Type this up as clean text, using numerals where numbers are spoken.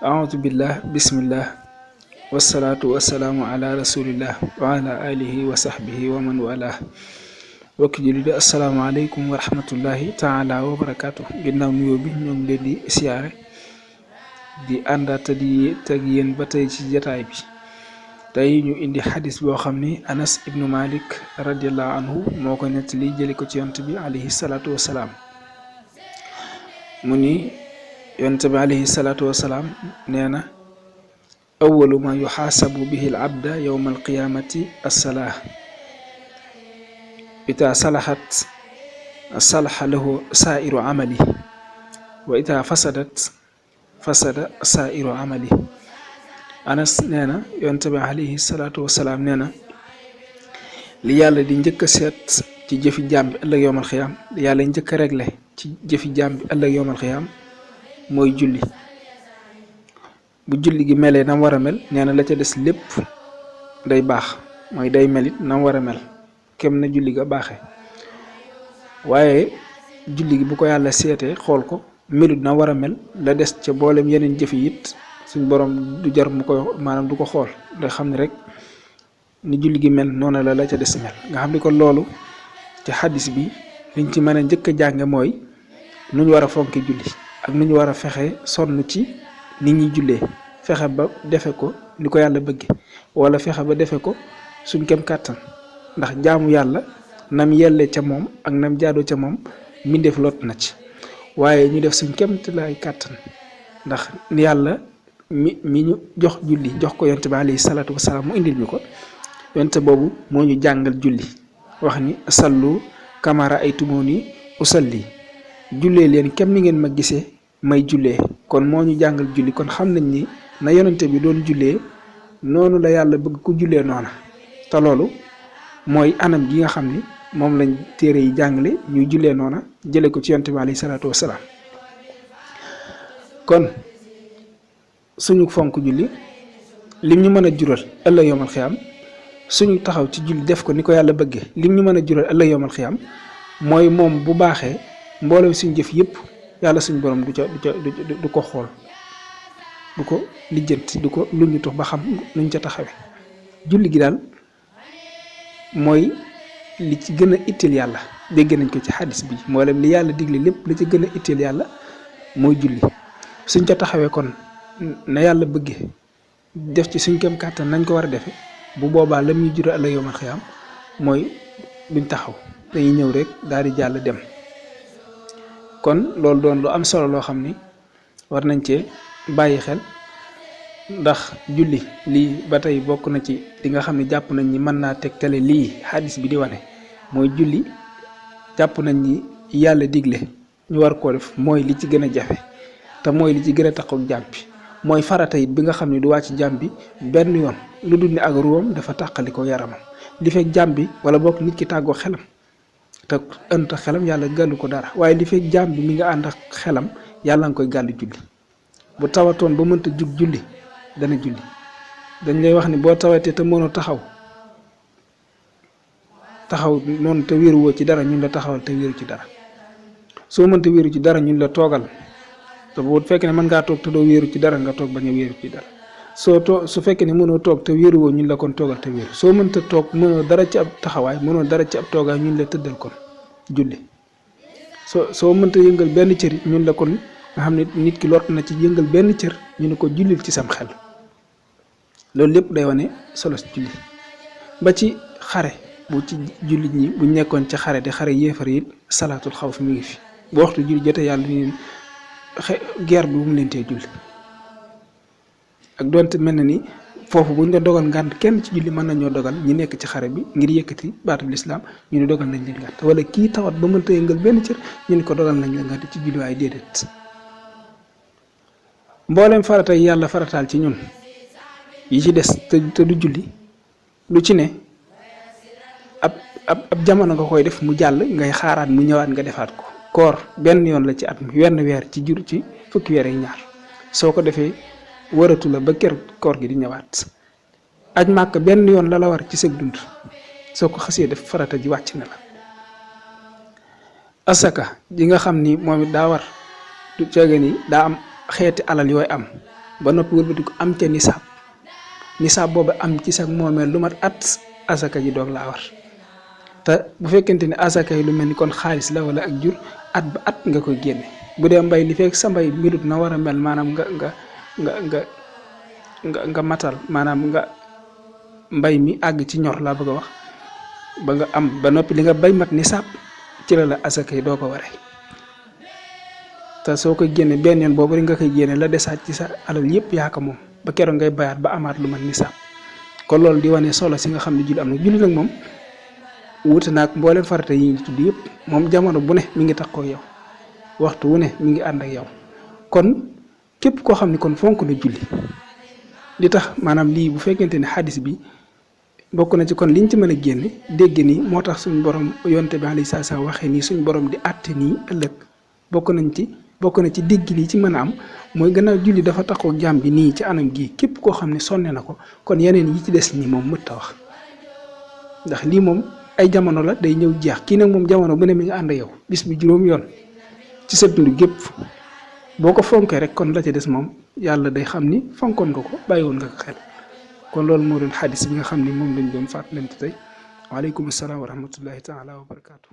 أعوذ بالله بسم الله والصلاة والسلام على رسول الله وعلى آله وصحبه ومن والاه mbokki jullit di asalaamaaleykum wa rahmatullahi taala wa barakaatu ginnaaw nuyoo bi ñoo ngi leen di siyaare di àndaat di teg yéen ba tey ci jataay bi tey ñu indi xadis boo xam ni Anas ibnu Malik radiallahu anhu moo ko nettali jëli ko ci yonent bi alayhi salaatu wasalaam mu ni yonent bi alayhi salaatu wasalaam nee na awalu ma yuxaasabu bihi al abda yowma alqiyamati assalaa ita salaxat salaxa lahu saairu amali wa ita fasadat fasada saairu amali. Anas nee na yonent bi alayhi salaatu wasalaam nee na li yàlla di njëkk a seet ci jëfi jaam bi ëllëg yowmal xiyaam li yàlla njëkk a réglé ci jëfi jaam bi ëllëg yowmal xiyaam mooy julli. Bu julli gi melee nam war a mel nee na la ca des lépp day baax mooy day melit nam war a mel kem na julli ga baaxee waaye julli gi bu ko yàlla seetee xool ko melut na war a mel la des ca boolem yeneen jëfi it suñ borom du jar mu ko maanaam du ko xool day xam ne rek ni julli gi mel noonu la ca des mel nga xam ni kon loolu ci xaddis bi liñ ci mën a njëkk a jànge mooy nu ñu war a fonke julli ak nu ñu war a fexe sonn ci nit ñi jullee fexe ba defe ko ni ko yàlla bëgge wala fexe ba defe ko suñ kem kàttan ndax jaamu yàlla nam yelle ca moom ak nam jaadoo ca moom mbindeef lot na ci waaye ñu def suñ kemt lay kàttan ndax yàlla mi ñu jox julli jox ko yonte bi alayhi salaatu wasalaam mu indil ñu ko yonte boobu moo ñu jàngal julli wax ni sallu kamara ay tumooni usalli jullee leen kem ni ngeen ma gisee may jullee kon moo ñu jàngal julli kon xam nañ ni na yonente bi doon jullee noonu la yàlla bëgg ku jullee noona te loolu mooy anam gi nga xam ni moom lañ téere yi jàngale ñuy jullee noona jële ko ci yonte bi alayhi salaatu wasalaam kon suñu fonk julli lim ñu mën a jural ëllëg yawmal xiyaam suñu taxaw ci julli def ko ni ko yàlla bëggee lim ñu mën a jural ëllëg yawmal xiyaam mooy moom bu baaxee mboolem suñu jëf yëpp yàlla suñu borom du ko xool du ko lijjanti du ko lu ñu tux ba xam nuñ ca taxawe julli gi daal mooy li ci gën a itteel yàlla dégg nañ ko ci xadis bi mboolem li yàlla digle lépp li ci gën a itteel yàlla mooy julli suñ ca taxawee kon na yàlla bëggee def ci suñ kem kàttan nañ ko war a defe bu boobaa lam ñuy jural ëllëg yawmal xiyaam mooy duñ taxaw dañuy ñëw rek daal di jàll dem kon loolu doon lu am solo loo xam ni war nañ cee bàyyi xel ndax julli lii ba tey bokk na ci li nga xam ne jàpp nañ ni mën naa tegtale lii xadis bi di wane mooy julli jàpp nañ ni yàlla digle ñu war koo def mooy li ci gën a jafe te mooy li ci gën a taxaw jàmm bi mooy farata it bi nga xam ne du wàcc jàmm bi benn yoon lu dul ne ak ruwam dafa tàqali ko yaramam li fekk jàmm bi wala bokk nit ki tàggoo xelam te ënt xelam yàlla gàllu ko dara waaye li fekk jàmm bi mi nga ànd ak xelam yàlla nga koy gàllu julli bu tawatoon ba mënta jug julli dana julli dañ lay wax ni boo tawatee te mënoo taxaw noonu te wéeruwoo ci dara ñun la taxawal te wéeru ci dara soo mënta wéeru ci dara ñun la toogal te bu fekkee ne mën ngaa toog te doo wéeru ci dara nga toog bañ a wéeru ci dara su fekkee ne mënoo toog te wéeruwoo ñun la kon toogal te wéeru soo mënta toog mënoo dara ci ab taxawaay mënoo dara ci ab toogaay ñun la tëddal kon julli soo mënta yëngal benn cër ñun la kon nga xam ne nit ki lott na ci yëngal benn cër ñu ne ko jullil ci sam xel loolu lépp day wane solo si julli ba ci xare bu ci jullit ñi buñ nekkoon ci xare di xare yéefar yi salaatul xawf mi ngi fi bu waxtu julli jotee yàlla ni guerre bi bu mu leen tee julli ak donte mel na ni foofu buñ la dogal ngànt kenn ci julli mën nañoo dogal ñi nekk ci xare bi ngir yëkkati baatub lislaam ñu ne dogal nañ leen ngànt wala kii tawat ba mënta yëngal benn cër ñu ne ko dogal nañ la ngànt ci julli waaye déedéet mboolem farata yi yàlla farataal ci ñun yi ci des te du julli lu ci ne ab jamono nga koy def mu jàll ngay xaaraat mu ñëwaat nga defaat ko koor benn yoon la ci at mi wenn weer ci fukki weer yi ñaar soo ko defee waratu la ba ker koor gi di ñëwaat aj màkk benn yoon la war ci sëg dund soo ko xasee def farata ji wàcc na la asaka ji nga xam ni moom it daa war du ceege ni daa am xeeti alal yooy am ba noppi wëlbati ko am ca nisaab boobu am ci sa moomeel lu mat at asaka ji doog laa war te bu fekkente ne asaka yi lu mel ni kon xaalis la wala ak jur at ba at nga koy génne bu dee mbay li fekk sa mbay melut na war a mel maanaam nga matal maanaam nga mbay mi àgg ci ñor laa bëgg a wax ba nga am ba noppi li nga bay mat nisaab ci la asaka yi doo ko waree te soo koy génne benn yoon boobu nga koy génne la desaat ci sa alal yëpp yaa ko moom ba keroog ngay bayaat ba amaat lu mat nisaab kon loolu di wane solo si nga xam ne julli am na julli nag moom wuute naag mboolem farata yi ñu tudd yëpp moom jamono bu ne mi ngi takkoo yow waxtu wu ne mi ngi ànd ak yow kon képp koo xam ne kon fonk na julli li tax maanaam lii bu fekkente ne xadis bi bokk na ci kon liñ ci mën a génne dégg nii moo tax suñ borom yonte bi alayhi salaam waxee nii suñ borom di àtte nii ëllëg bokk na ci dégg lii ci mën a am mooy gannaaw julli dafa taxoo jaam bi nii ci anam gii képp koo xam ne sonne na ko kon yeneen yi ci des nii moom mët ta wax ndax lii moom ay jamono la day ñëw jeex kii nag moom jamono bu ne mi nga ànd yow bis bi juróom yoon ci sa dund gépp boo ko fonkee rek kon la ca des moom yàlla day xam ni fonkoon nga ko bàyyiwoon nga ko xel kon loolu moo doon xadis bi nga xam ni moom lañ doon fàttalante tey waaleykum salaam wa rahmatullahi taala wa barakaatu.